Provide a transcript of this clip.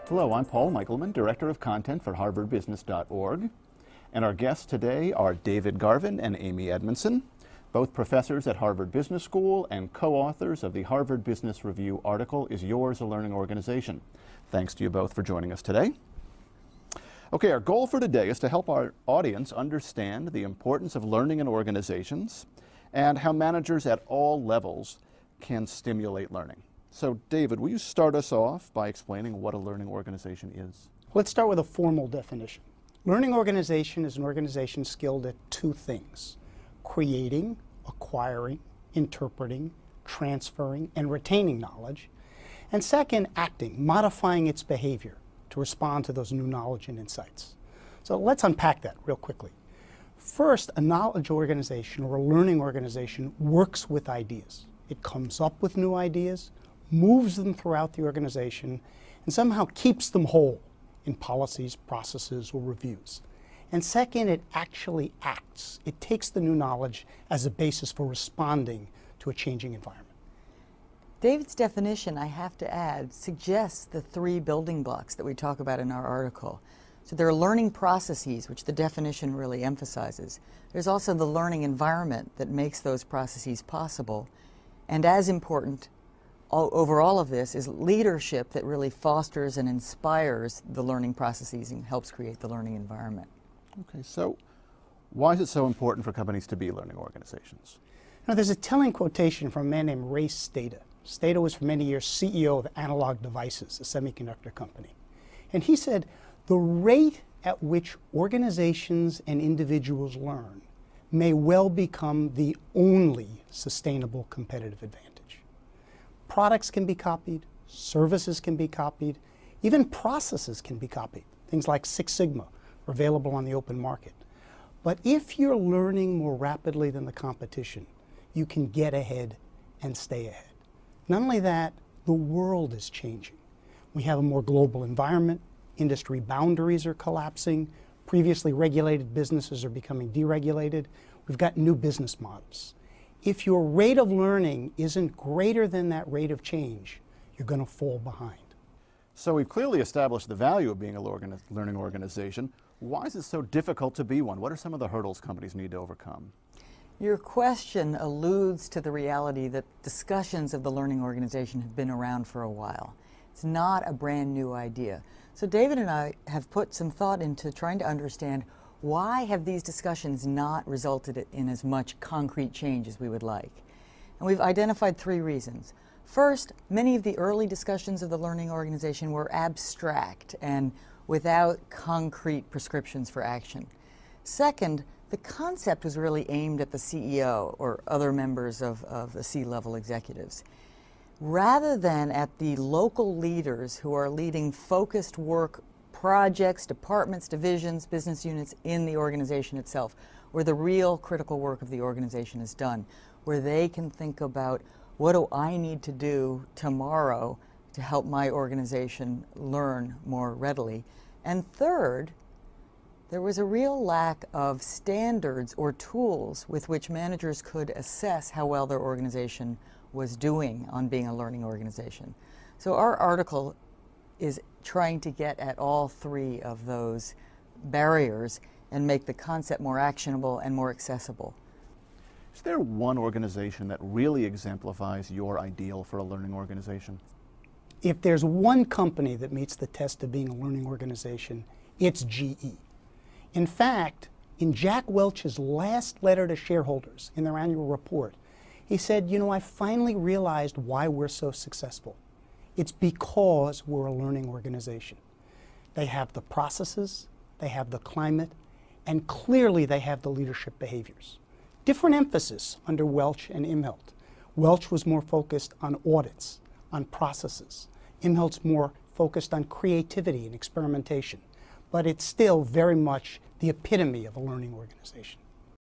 Hello, I'm Paul Michelman, Director of Content for harvardbusiness.org. And our guests today are David Garvin and Amy Edmondson, both professors at Harvard Business School and co-authors of the Harvard Business Review article, Is Yours a Learning Organization? Thanks to you both for joining us today. Okay, our goal for today is to help our audience understand the importance of learning in organizations and how managers at all levels can stimulate learning. So, David, will you start us off by explaining what a learning organization is? Let's start with a formal definition. Learning organization is an organization skilled at two things: creating, acquiring, interpreting, transferring, and retaining knowledge. And second, acting, modifying its behavior to respond to those new knowledge and insights. So let's unpack that real quickly. First, a knowledge organization or a learning organization works with ideas. It comes up with new ideas, moves them throughout the organization, and somehow keeps them whole in policies, processes, or reviews. And second, it actually acts. It takes the new knowledge as a basis for responding to a changing environment. David's definition, I have to add, suggests the three building blocks that we talk about in our article. So there are learning processes, which the definition really emphasizes. There's also the learning environment that makes those processes possible. And as important, over all of this is leadership that really fosters and inspires the learning processes and helps create the learning environment. Okay, so why is it so important for companies to be learning organizations? Now, there's a telling quotation from a man named Ray Stata. Stata was for many years CEO of Analog Devices, a semiconductor company. And he said, the rate at which organizations and individuals learn may well become the only sustainable competitive advantage. Products can be copied, services can be copied, even processes can be copied. Things like Six Sigma are available on the open market. But if you're learning more rapidly than the competition, you can get ahead and stay ahead. Not only that, the world is changing. We have a more global environment, industry boundaries are collapsing, previously regulated businesses are becoming deregulated, we've got new business models. If your rate of learning isn't greater than that rate of change, you're going to fall behind. So we've clearly established the value of being a learning organization. Why is it so difficult to be one? What are some of the hurdles companies need to overcome? Your question alludes to the reality that discussions of the learning organization have been around for a while. It's not a brand new idea. So David and I have put some thought into trying to understand why have these discussions not resulted in as much concrete change as we would like. And we've identified three reasons. First, many of the early discussions of the learning organization were abstract and without concrete prescriptions for action. Second, the concept was really aimed at the CEO or other members of the C-level executives, rather than at the local leaders who are leading focused work projects, departments, divisions, business units in the organization itself, where the real critical work of the organization is done, where they can think about, what do I need to do tomorrow to help my organization learn more readily? And third, there was a real lack of standards or tools with which managers could assess how well their organization was doing on being a learning organization. So our article is trying to get at all three of those barriers and make the concept more actionable and more accessible. Is there one organization that really exemplifies your ideal for a learning organization? If there's one company that meets the test of being a learning organization, it's GE. In fact, in Jack Welch's last letter to shareholders in their annual report, he said, you know, I finally realized why we're so successful. It's because we're a learning organization. They have the processes, they have the climate, and clearly they have the leadership behaviors. Different emphasis under Welch and Imholt. Welch was more focused on audits, on processes. Imholt's more focused on creativity and experimentation. But it's still very much the epitome of a learning organization.